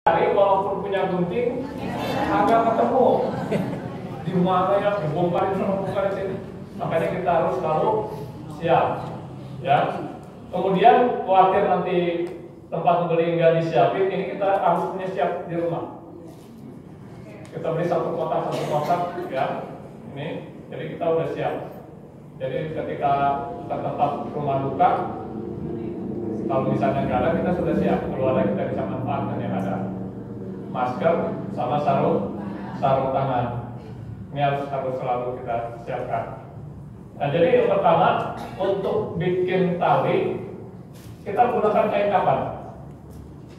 Hari walaupun punya gunting, agak ketemu. Di mana ya, dibongkarin sama bongkarin sini. Makanya kita harus selalu siap. Ya. Kemudian khawatir nanti tempat beli nggak disiapin, ini kita harus punya siap di rumah. Kita beli satu kotak ya. Ini, jadi kita udah siap. Jadi ketika ke tempat rumah duka, kalau misalnya nggak ada, kita sudah siap. Keluarnya kita bisa manfaatkan yang ada. Masker sama sarung tangan. Ini harus selalu kita siapkan. Nah, jadi yang pertama, untuk bikin tali, kita gunakan kain kapan.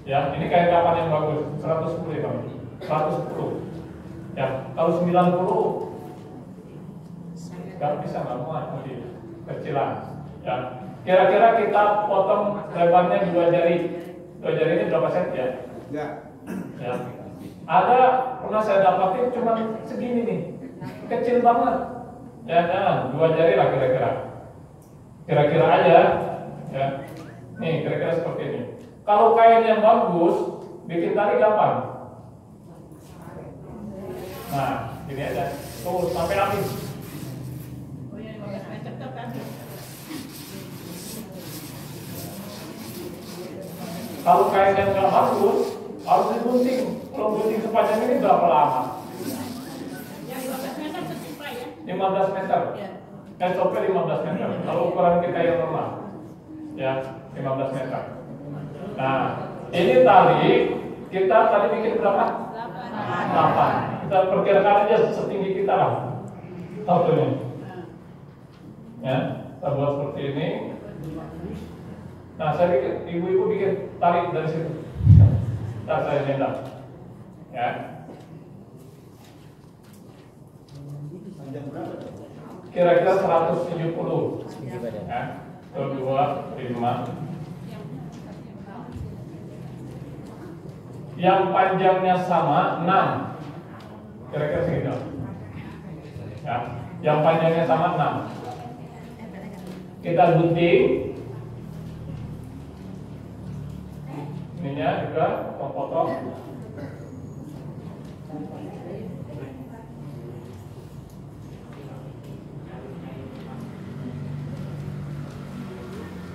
Ya, ini kain kapan yang bagus, 110 ya kami. 110. Ya, kalau 90 nggak bisa, nggak muat, lebih kecilan. Ya, kira-kira kita potong lebarnya 2 jari. 2 jari ini berapa senti ya? Ya. Ada pernah saya dapatin cuma segini nih, kecil banget. Ya, 2 jari lah kira-kira. Kira-kira aja. Ya, nih kira-kira seperti ini. Kalau kain yang bagus, bikin tali gampang. Nah, ini aja. Tuh sampai habis. Kalau kain yang nggak bagus, harus digunting. Kalau gunting sepanjang ini berapa lama? 15 meter. SOP 15 meter. Kalau ukuran kita yang normal, ya 15 meter. Nah, ini tali kita tadi bikin berapa? 8. Kita perkirakan aja setinggi kita lah. Satunya. Ya, kita buat seperti ini. Nah, saya bikin, ibu-ibu bikin tali dari situ. Ntar saya nendang. Ya. Kira-kira 170. Ya. 2, 5. Yang panjangnya sama 6. Kira-kira segitu. Ya. Yang panjangnya sama 6. Kita gunting. Ininya juga potong.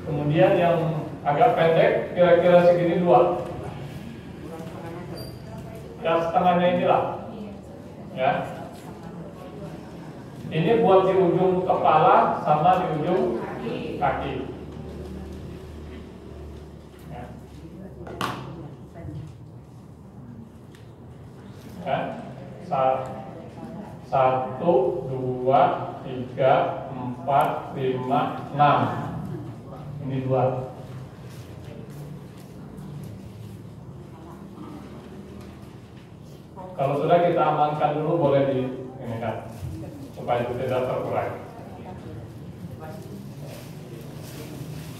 Kemudian yang agak pendek kira-kira segini 2. Ya, setengahnya inilah. Ya. Ini buat di ujung kepala sama di ujung kaki. Ya. Ya. 1, 2, 3, 4, 5, 6. Ini 2. Kalau sudah kita amankan dulu, boleh di ini kan, supaya tidak terkurai.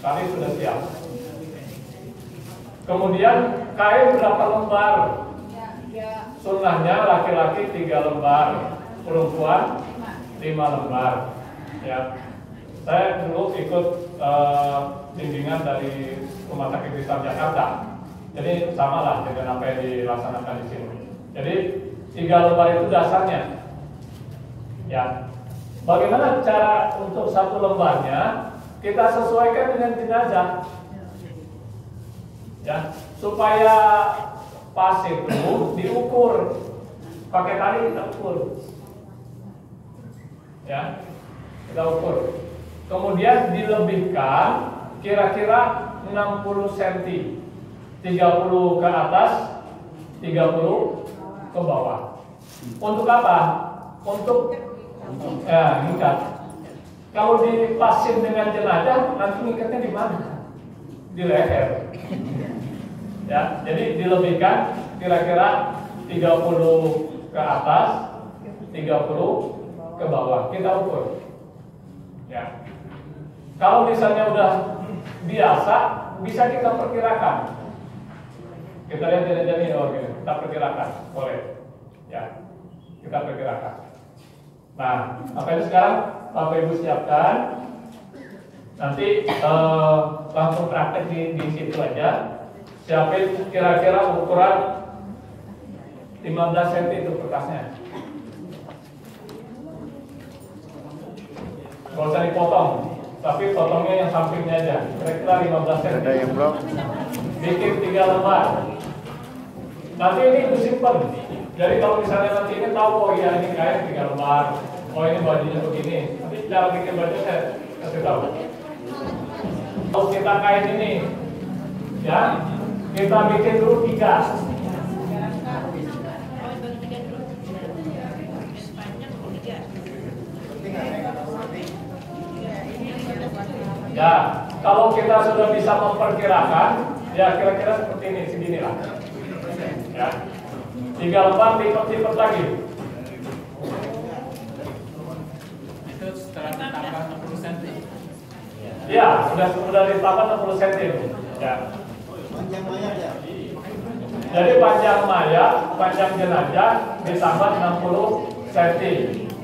Tali sudah siap. Kemudian kain berapa lembar? Sunnahnya laki-laki 3 lembar, perempuan 5 lembar. Ya, saya dulu ikut bimbingan dari Rumah Sakit Islam Jakarta. Jadi sama lah dengan apa yang dilaksanakan di sini. Jadi 3 lembar itu dasarnya. Ya, bagaimana cara untuk 1 lembarnya? Kita sesuaikan dengan jenazah. Ya, supaya pas itu diukur pakai tali, kita ukur. Ya, kita ukur. Kemudian dilebihkan kira-kira 60 cm, 30 ke atas, 30 ke bawah. Untuk apa? Untuk ngikat. Kalau dipasin dengan jenazah, nanti ngikatnya di mana? Di leher. Ya, jadi dilebihkan kira-kira 30 ke atas, 30 ke bawah. Kita ukur. Ya. Kalau misalnya udah biasa, bisa kita perkirakan. Kita lihat jadi kita perkirakan, boleh. Ya, kita perkirakan. Nah, apa itu sekarang Bapak Ibu siapkan. Nanti langsung praktek di situ aja. Siapin kira-kira ukuran 15 cm itu kertasnya. Gak usah dipotong, tapi potongnya yang sampingnya aja. Kira-kira 15 cm. Ada yang belum? Bikin 3 lembar. Nanti ini disimpan. Jadi kalau misalnya nanti ini tahu, oh iya ini kain 3 lembar, oh ini bajunya begini. Nanti cara bikin baju saya kasih tahu. Kalau kita kain ini, ya kita bikin dulu 3. Ya, kalau kita sudah bisa memperkirakan, ya kira-kira seperti ini, segini lah. Ya, 3 lembar lipat-lipat lagi. Itu setelah ditambah 60 cm. Ya, sudah ditambah 60 cm. Ya. Jadi panjang maya, panjang jenajah ditambah 60 cm.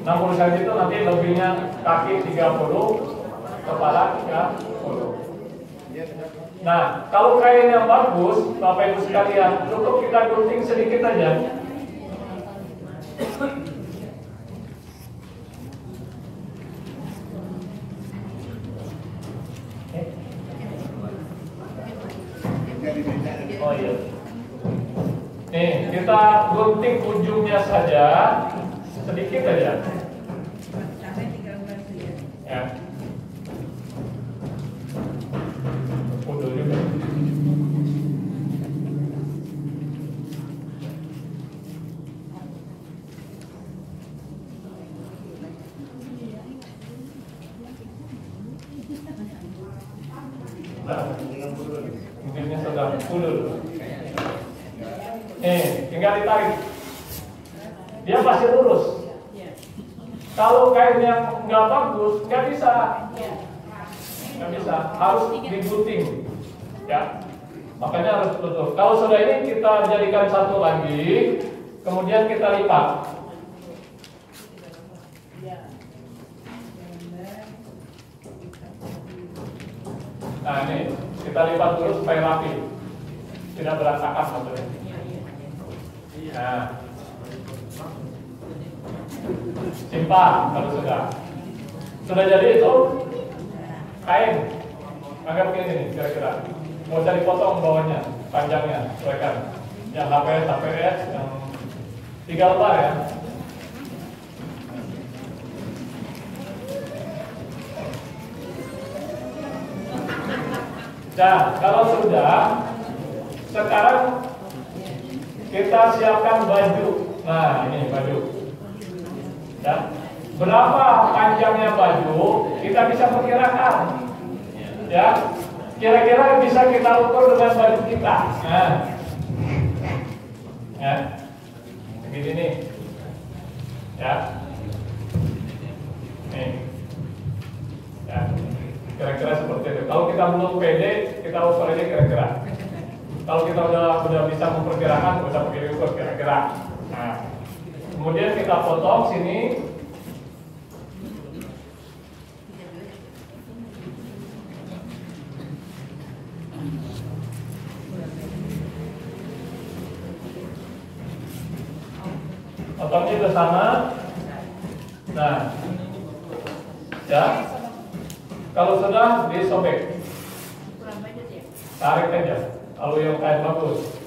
60 cm itu nanti lebihnya kaki 30, kepala 30. Nah, kalau kain yang bagus, Bapak Ibu sekalian, cukup kita gunting sedikit aja. Oh iya. Nih, kita gunting ujungnya saja sedikit aja. Ya. Pundul juga. Nah, mungkinnya sudah pundul. Tinggal ditarik. Dia pasti lurus. Kalau kain yang nggak bagus, nggak bisa. Nggak bisa, harus digunting, ya. Makanya harus tutup. Kalau sudah ini kita jadikan satu lagi, kemudian kita lipat. Nah ini kita lipat dulu supaya rapi, tidak berantakan modelnya. Nah, simpan kalau sudah jadi itu. Kain, anggap ini kira-kira. Mau cari potong bawahnya, panjangnya, sesuaikan. Yang HPS, yang 3 lembar ya. Nah, kalau sudah, sekarang kita siapkan baju. Nah, ini baju. Ya. Berapa panjangnya baju kita bisa perkirakan, ya. Kira-kira bisa kita ukur dengan baju kita. Nah, ya, begini nih, ya, nih, ya, kira-kira seperti itu. Kalau kita belum pede, kita ukur aja kira-kira. Kalau kita udah bisa memperkirakan, bisa pakai ukur kira-kira. Nah, kemudian kita potong sini. Potongnya juga sama. Nah, ya. Kalau sudah disobek, tarik aja. Kalau yang kain bagus,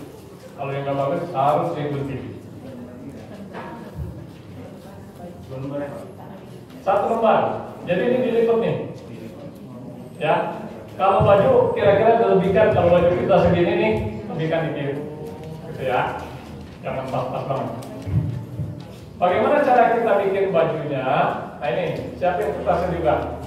kalau yang nggak bagus harus digunting. 1 lembar. Jadi ini dilipat nih. Ya. Kalau baju kira-kira dilebihkan. Kalau baju kita segini nih, lebihkan dikit. Gitu ya. Jangan pas-pas banget. Bagaimana cara kita bikin bajunya? Nah ini, siapin kertasnya juga.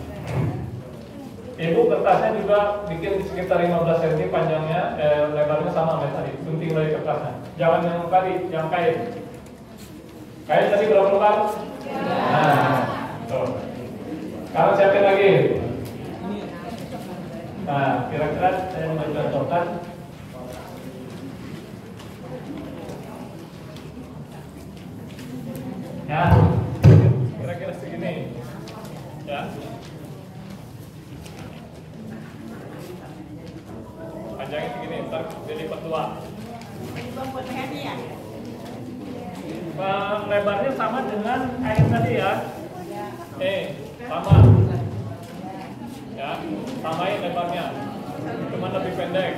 Ibu kertasnya juga bikin sekitar 15 cm panjangnya, lebarnya sama sama tadi. Gunting dari kertasnya. Jangan yang tadi, yang kain. Kain tadi berapa lembar? Nah, tuh. Sekarang siapin lagi. Nah, kira-kira saya mau contohkan. Ya, kira-kira segini, ya. Panjangnya segini, ntar jadi lipat 2. lebarnya sama dengan kain tadi ya. Sama. Ya, samain lebarnya. Cuma lebih pendek.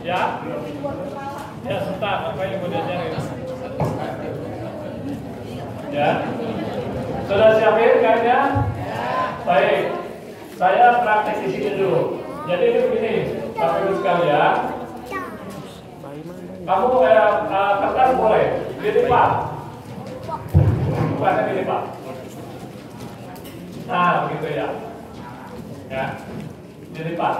Ya. Ya, sebentar, apa yang mau diajarin? Ya. Sudah siapin kainnya? Baik. Saya praktek di sini dulu. Jadi ini begini, Bapak Ibu sekalian. Kamu kertas boleh dilipat. Bukannya dilipat. Nah, begitu ya. Ya. Dilipat.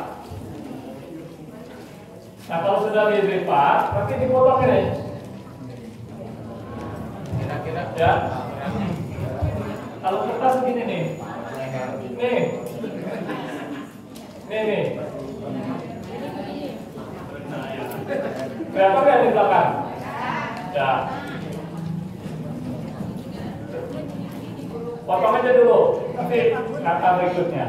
Nah, kalau sudah dilipat, nanti dipotong ini. Kira-kira Ya. Kalau kertas begini nih. Nih. Nih. Kelihatan nggak di belakang? Ya. Potong aja dulu. Nanti kata berikutnya.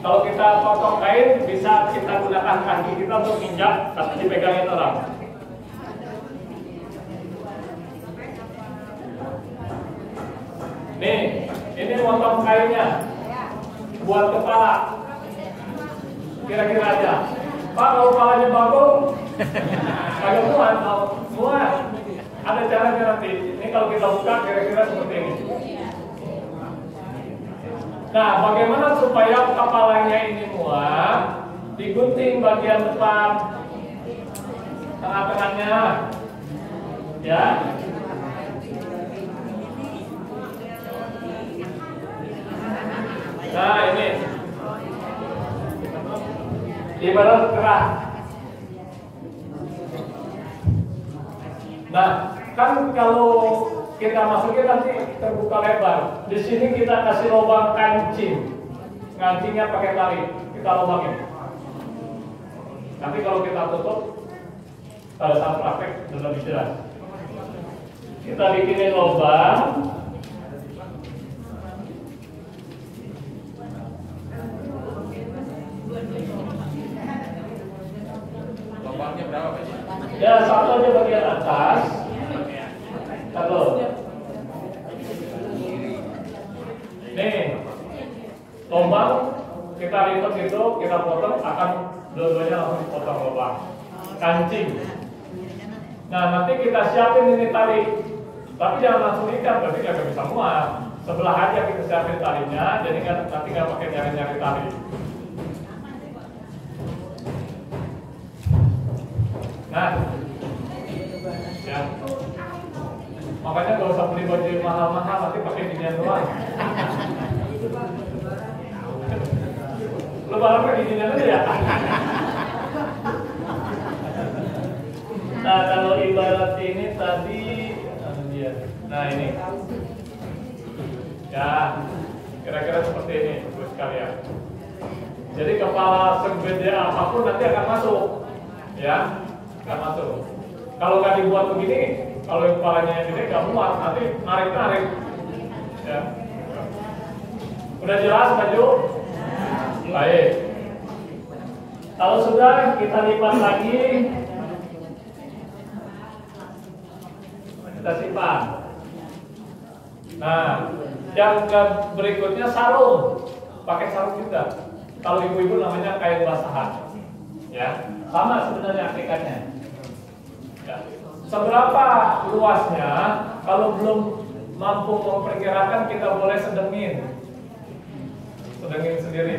Kalau kita potong kain, bisa kita gunakan kaki kita untuk injak, tapi dipegangin orang. Nih, ini potong kainnya buat kepala. Kira-kira aja. Pak, kalau kepalanya bagong, agak muat. Ada caranya nanti. Ini kalau kita buka kira-kira seperti ini. Nah, bagaimana supaya kepalanya ini muat? Digunting bagian depan, tengah-tengahnya, ya. Nah, ini ibarat kerak. Nah, kan kalau kita masukin nanti terbuka lebar. Di sini kita kasih lubang kancing. Kancingnya pakai tali, kita lubangin. Nanti kalau kita tutup, pada saat praktek sudah lebih jelas. Kita bikinin lubang. lubangnya berapa Pak? Ya, satu aja bagian atas. Satu. Nih, lubang kita lipat gitu, kita potong, akan dua-duanya langsung dipotong lubang. Kancing. Nah, nanti kita siapin ini tali. Tapi jangan langsung ikat, berarti nggak bisa muat. Sebelah aja kita siapin talinya, jadi nanti nggak pakai nyari-nyari tali. Nah, ya. Makanya kalau usah beli baju mahal-mahal, nanti pakai ginian doang. Lebaran pakai ginian aja ya. Nah, kalau ibarat ini tadi, nah ini, ya, kira-kira seperti ini, Ibu sekalian. Jadi kepala segede apapun nanti akan masuk, ya. Nggak masuk. Kalau nggak dibuat begini, kalau kepalanya yang gede nggak muat, nanti narik-narik. Ya. Udah jelas baju? Baik. Kalau sudah, kita lipat lagi. Kita simpan. Nah, yang berikutnya sarung. Pakai sarung juga. Kalau ibu-ibu namanya kain basahan. Ya, sama sebenarnya aplikasinya. Ya. Seberapa luasnya? Kalau belum mampu memperkirakan, kita boleh sedengin. Sedengin sendiri.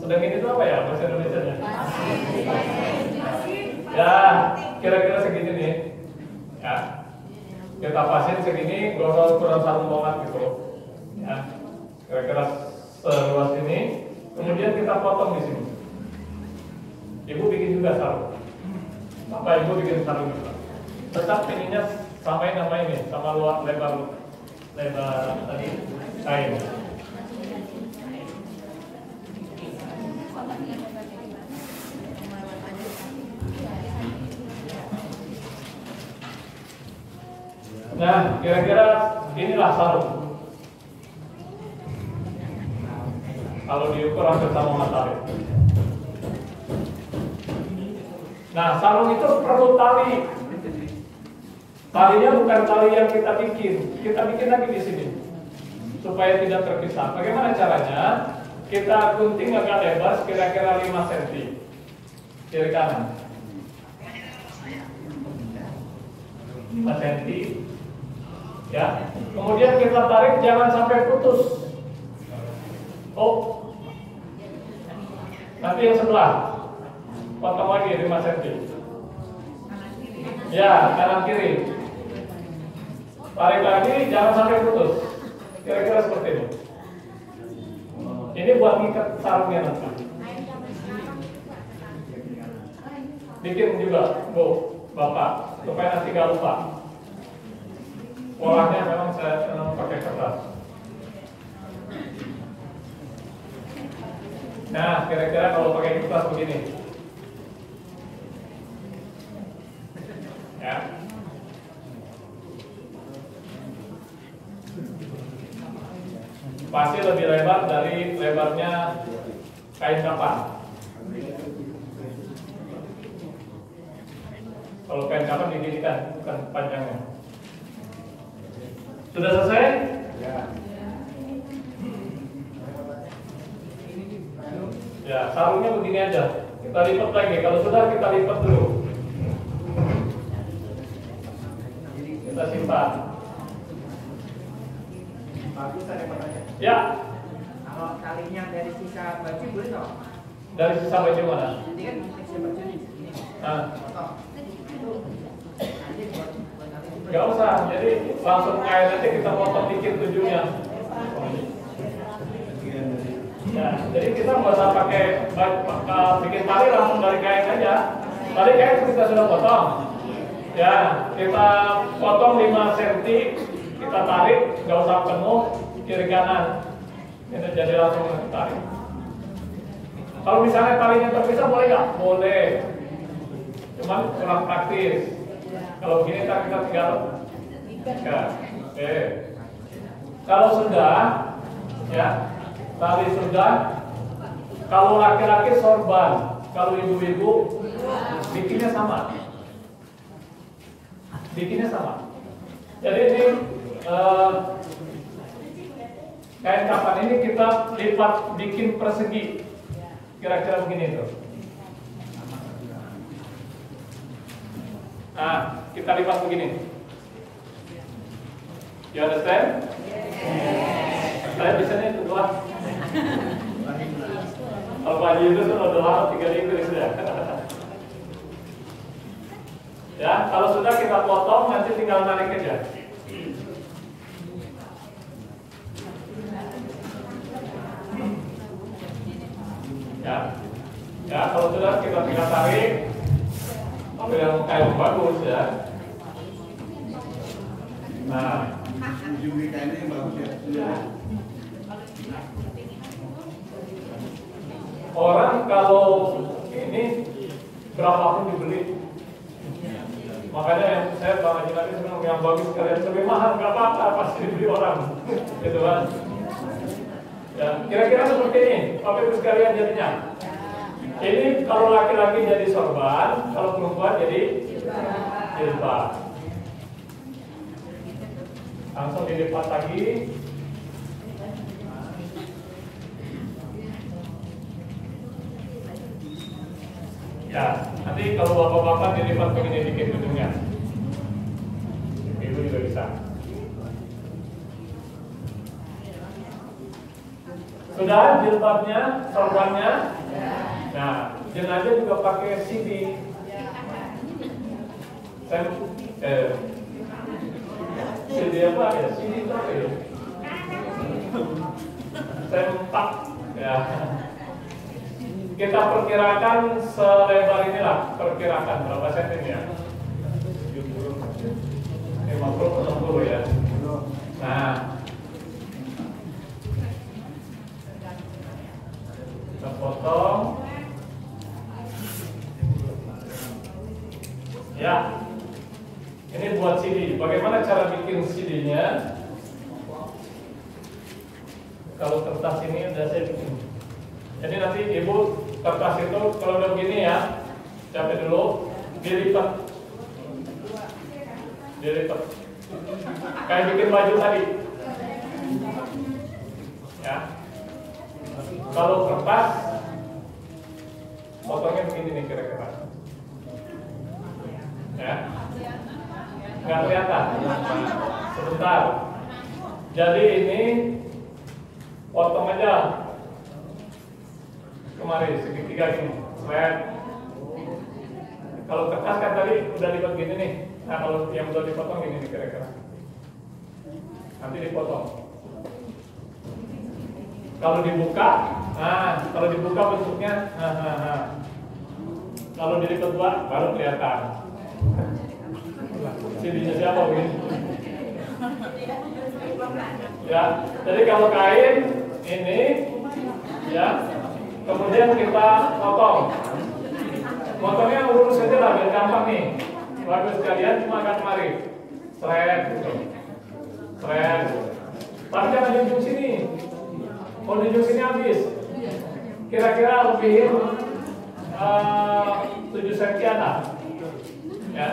Sedengin itu apa ya bahasa Indonesia-nya? Ya, kira-kira segini nih. Ya. Kita pasin segini, gak usah ukuran sarung banget gitu. Ya. Kira-kira seluas ini. Kemudian kita potong di sini. Ibu bikin juga sarung. Bapak ibu bikin sarung juga. Tetap ininya samain sama ini, sama luar lebar tadi kain. Nah, kira-kira inilah sarung. Kalau diukur hampir sama matahari. Nah, sarung itu perlu tali. Talinya bukan tali yang kita bikin lagi di sini supaya tidak terpisah. Bagaimana caranya? Kita gunting agak lebar, kira-kira 5 cm kiri kanan. 5 cm, ya. Kemudian kita tarik, jangan sampai putus. Oh, nanti yang sebelah, potong lagi 5 cm. Ya, kanan kiri. Tarik lagi, jangan sampai putus. Kira-kira seperti ini. Ini buat ngikat sarungnya nanti. Bikin juga, Bu, Bapak, supaya nanti gak lupa. Polanya memang saya pakai kertas. Nah, kira-kira kalau pakai kertas begini. Ya. Pasti lebih lebar dari lebarnya kain kapan. Kalau kain kapan diginikan, bukan panjangnya. Sudah selesai? Ya. Ya, sarungnya begini aja. Kita lipat lagi. Kalau sudah, kita lipat dulu. Kita simpan. Bagus, ada pertanyaan. Ya. Kalau talinya dari sisa baju boleh nggak? Dari sisa baju mana? Nanti kan sisa baju nih. Nah. Potong. Nanti buat tali. Gak usah. Jadi langsung kain aja kita potong dikit ujungnya. Ya, jadi kita nggak usah pakai bikin tali, langsung dari kain aja. Tadi kain kita sudah potong. Ya, kita potong 5 cm, kita tarik, nggak usah penuh kiri kanan. Ini jadi langsung kita tarik. Kalau misalnya talinya terpisah boleh nggak? Boleh. Cuman kurang praktis. Kalau begini kita tinggal. Ya, oke. Kalau sudah, ya. Tali sudah. Kalau laki-laki sorban, kalau ibu-ibu bikinnya sama. Bikinnya sama. Jadi ini kain kapan ini kita lipat bikin persegi. Kira-kira begini tuh. Nah, kita lipat begini. You understand? Saya bisanya itu doang. Kalau Pak Haji itu sudah doang 3 Inggris ya. Ya, kalau sudah kita potong, nanti tinggal narik aja. Ya, ya kalau sudah kita tinggal tarik. Ambil yang kain bagus ya. Nah, ujung kainnya yang bagus ya. Orang kalau ini berapapun dibeli, makanya yang saya Bang Haji tadi senang yang bagus kalian lebih mahal nggak apa-apa pasti dibeli orang, gitu kan? Ya, kira-kira seperti ini, Bapak Ibu sekalian jadinya. Ini kalau laki-laki jadi sorban, kalau perempuan jadi jilbab. Langsung dilipat lagi. Ya, nanti kalau bapak-bapak dilipat begini dikit ujungnya. Ibu juga bisa. Sudah jilbabnya, sorbannya. Nah, jenazah juga pakai CD. CD apa ya? CD itu apa ya? Sempak. Ya. Kita perkirakan selebar inilah, perkirakan berapa senti ya? 50-60 ya. Nah, kita potong. Ya, ini buat CD. Bagaimana cara bikin CD-nya? Kalau kertas ini udah saya bikin. Jadi nanti ibu kertas itu kalau udah begini ya, capek dulu, dilipat, kayak bikin baju tadi. Ya. Kalau kertas, potongnya begini nih kira-kira. Ya. Nggak kelihatan. Sebentar. Jadi ini potong aja. Kemarin segitiga gini. Kalau kertas kan tadi udah lipat gini nih. Nah kalau yang udah dipotong gini nih kira-kira. Nanti dipotong. Kalau dibuka, kalau dibuka bentuknya, kalau dilipat dua baru kelihatan. Sininya siapa ini? Ya, jadi kalau kain ini, ya, kemudian kita potong. Potongnya lurus saja lah, biar gampang nih. Bagus sekalian, cuma akan kemari, seret gitu, seret. Tapi jangan di ujung sini. Kalau di ujung sini habis. Kira-kira lebih 7 cm lah. Ya.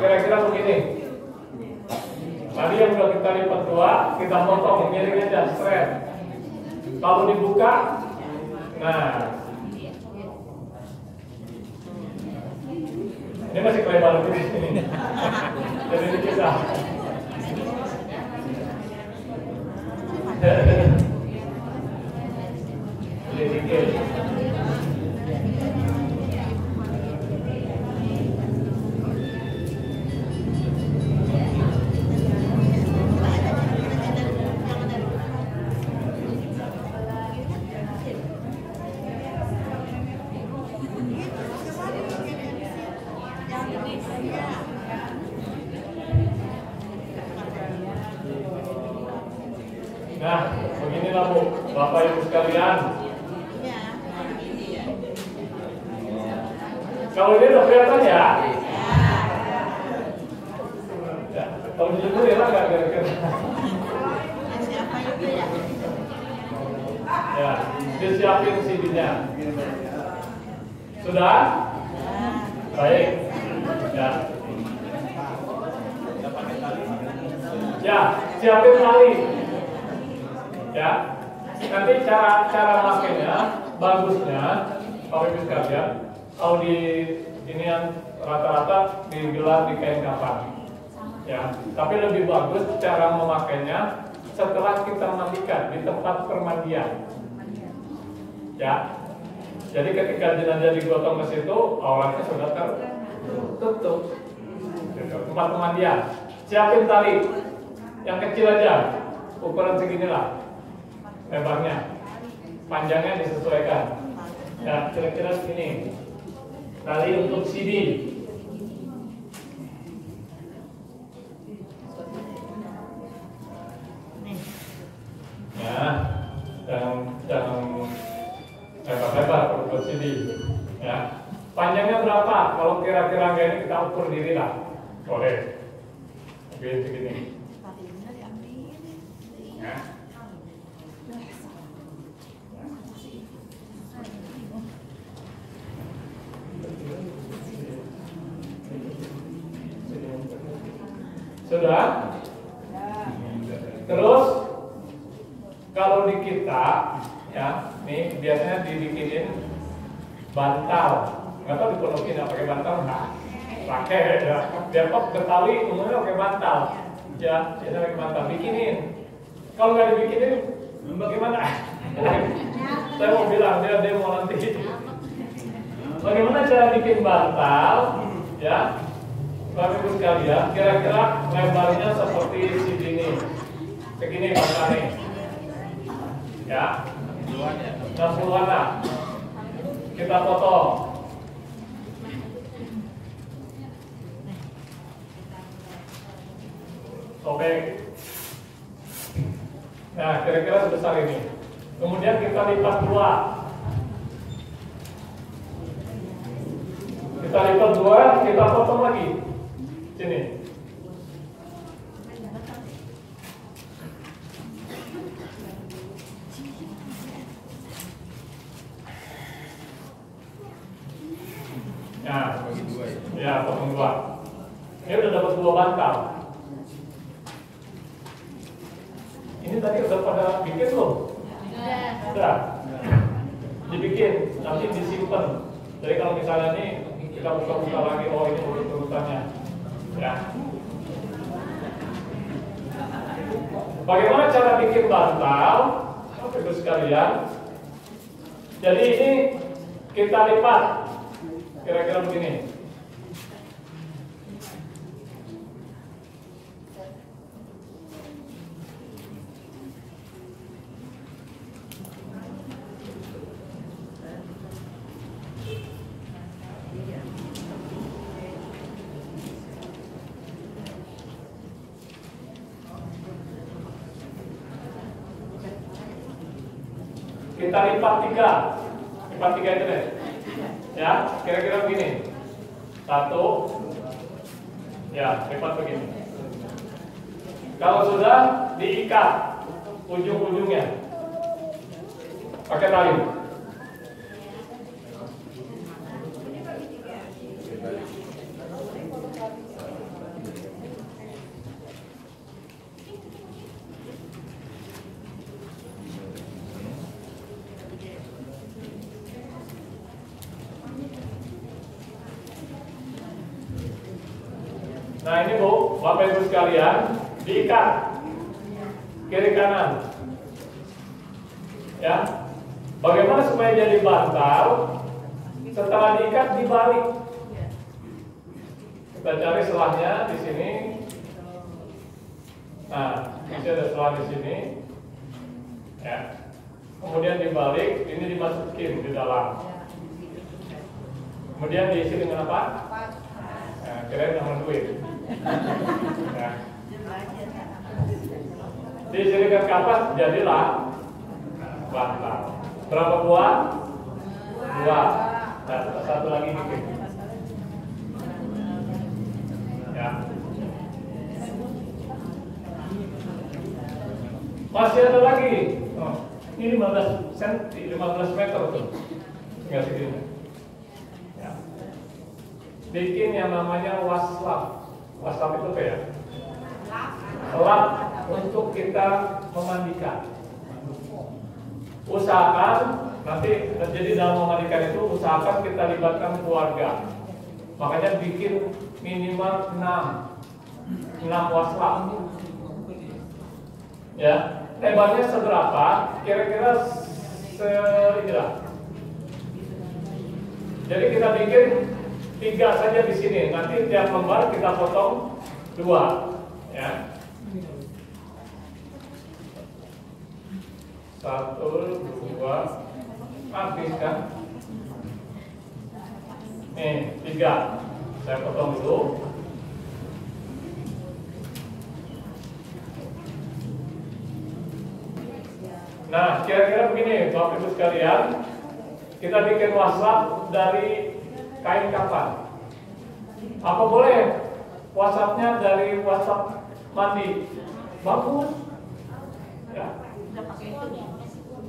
Kira-kira begini. Tadi yang udah kita lipat dua, kita potong, miring aja, straight. Kalau dibuka, nah, ini masih kelebar begini. Jadi ini kita. Jadi dikit. Nah, beginilah Bu, Bapak Ibu sekalian. Kalau ini udah kelihatan ya? Ya, kalau dijemur ya nggak kira-kira? Ya, disiapin CD-nya. Sudah? Baik. Ya. Ya, siapin tali. Ya, nanti cara makainya bagusnya Bapak Ibu sekalian, kalau di ini yang rata-rata digelar di kain kafan. Ya, tapi lebih bagus cara memakainya setelah kita mandikan di tempat permandian. Ya, jadi ketika jenazah digotong ke situ, auratnya sudah tertutup. Tempat pemandian, siapin tali yang kecil aja, ukuran seginilah. Lebarnya, panjangnya disesuaikan. Ya, kira-kira segini. Tali untuk CD. Ya, jangan lebar-lebar untuk CD. Ya, panjangnya berapa? Kalau kira-kira kayak ini kita ukur diri lah. Boleh. Oke, segini. Ya. Sudah? Terus kalau di kita ya, nih biasanya dibikinin bantal. Nggak tahu dipenuhin pakai bantal nggak? Pakai ya. Biar kok Betawi umumnya pakai bantal. Ya, biasanya pakai bantal. Bikinin. Kalau nggak dibikinin, bagaimana? Saya mau bilang dia mau nanti. Bagaimana cara bikin bantal? Ya. Bapak Ibu sekalian, kira-kira lebarnya seperti sini, segini bantalnya, ya, 60-an lah. kita potong. Sobek. Nah, kira-kira sebesar ini. Kemudian kita lipat dua. Kita lipat dua, kita potong lagi. Sini. Nah, ya potong dua. Ini udah dapat dua bantal. Ini tadi udah pada bikin belum? Sudah. Dibikin, nanti disimpan. Jadi kalau misalnya ini kita buka-buka lagi, oh ini urut-urutannya. Ya. Bagaimana cara bikin bantal? Bapak Ibu sekalian. Jadi ini kita lipat. Kira-kira begini. Kita lipat tiga itu deh. Ya, kira-kira begini. Satu. Ya, lipat begini. Kalau sudah diikat ujung-ujungnya pakai tali. Nah ini Bu, Bapak Ibu sekalian, diikat kiri kanan. Ya, bagaimana supaya jadi bantal? Setelah diikat dibalik. Kita cari selahnya di sini. Nah, ini ada selah di sini. Ya, kemudian dibalik, ini dimasukin di dalam. Kemudian diisi dengan apa? Nah, kirain nama duit. Nah. Disirikan kapas jadilah bantal. Berapa buah? Dua. Nah, satu lagi bikin. Ya. Masih ada lagi. Oh, ini 15 meter tuh. Tinggal segini. Ya. Bikin yang namanya waslap. Waslap itu apa ya? Lap untuk kita memandikan. Usahakan nanti jadi dalam memandikan itu usahakan kita libatkan keluarga. Makanya bikin minimal 6 waslap. Ya, lebarnya seberapa? Kira-kira segila. Jadi kita bikin 3 saja di sini. Nanti tiap lembar kita potong 2, ya. 1, 2, habis kan? Nih 3, saya potong dulu. Nah, kira-kira begini, Bapak Ibu sekalian, kita bikin waslap dari kain kapan? Apa boleh waslapnya dari waslap mandi? Bagus. Ya.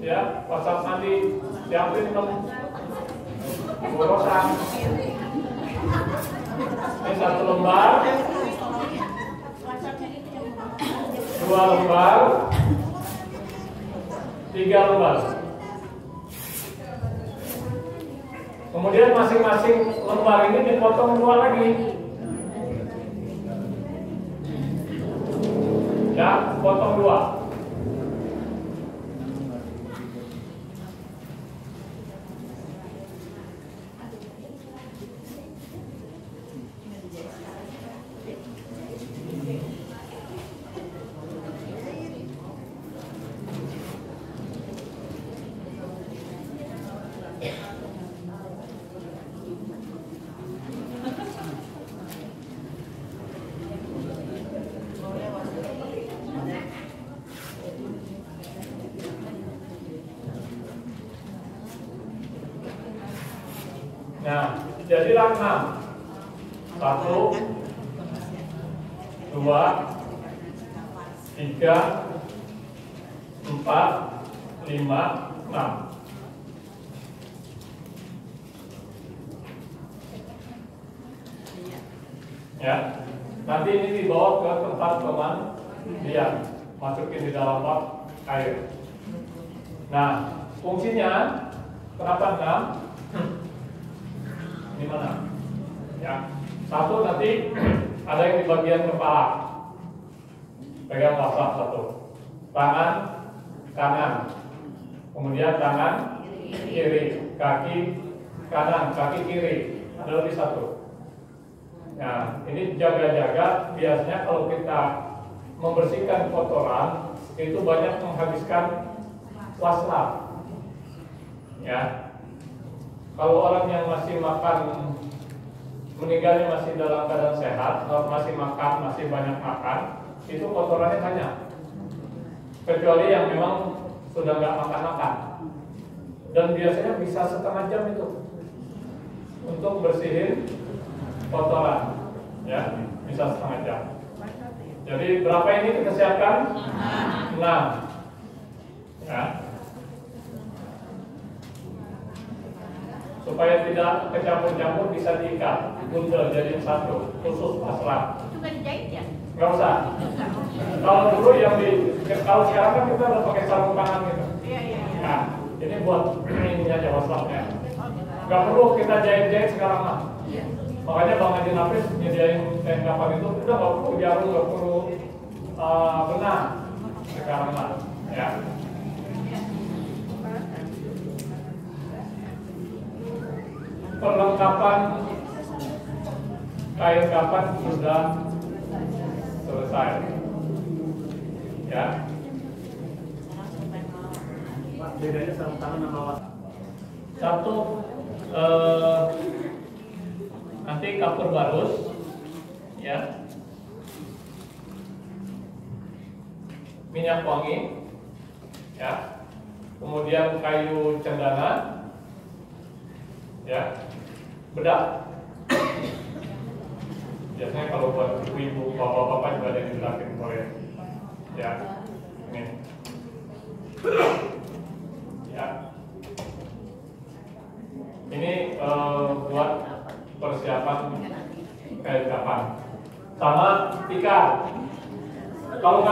Ya, waslap mandi diambil minum borosan. Ini 1 lembar, 2 lembar, 3 lembar. Kemudian masing-masing lembar ini dipotong 2 lagi. Ya, potong 2. Nah, jadilah 6. 1, 2, 3, 4, 5, 6. Ya, nanti ini dibawa ke tempat pemandian, masukin di dalam bak air. Nah, fungsinya kenapa 6? Di mana? Ya, 1 nanti ada yang di bagian kepala, pegang basah 1, tangan kanan, kemudian tangan kiri, kaki kanan, kaki kiri, ada lebih 1. Nah, ini jaga-jaga. Biasanya kalau kita membersihkan kotoran itu banyak menghabiskan waslah. Ya, kalau orang yang masih makan, meninggalnya masih dalam keadaan sehat, kalau masih makan, masih banyak makan, itu kotorannya banyak. Kecuali yang memang sudah nggak makan-makan. Dan biasanya bisa setengah jam itu untuk bersihin kotoran, ya, bisa setengah jam. Jadi berapa ini kita siapkan? 6. Ya. Supaya tidak kecampur-campur bisa diikat, bundel jadi 1, khusus pasrah. Itu kan dijahit ya? Nggak usah. Kalau dulu kalau sekarang kan kita udah pakai sarung tangan gitu. Iya. Nah, ini buat ini aja waslahnya. Nggak perlu kita jahit-jahit sekarang mah. Makanya Bang Haji Nafis nyediain kain kapan itu udah nggak perlu jarum, nggak perlu benang sekarang mah, ya. Perlengkapan kain kapan sudah selesai, ya. Bedanya sarung tangan sama waslah. 1, nanti kapur barus, ya, minyak wangi, ya, kemudian kayu cendana, ya, bedak. Biasanya kalau buat ibu-ibu, bapak-bapak juga ada yang dibedakin boleh, ya, ini, ya, ini buat persiapan kain kapan sama ikan. Kalau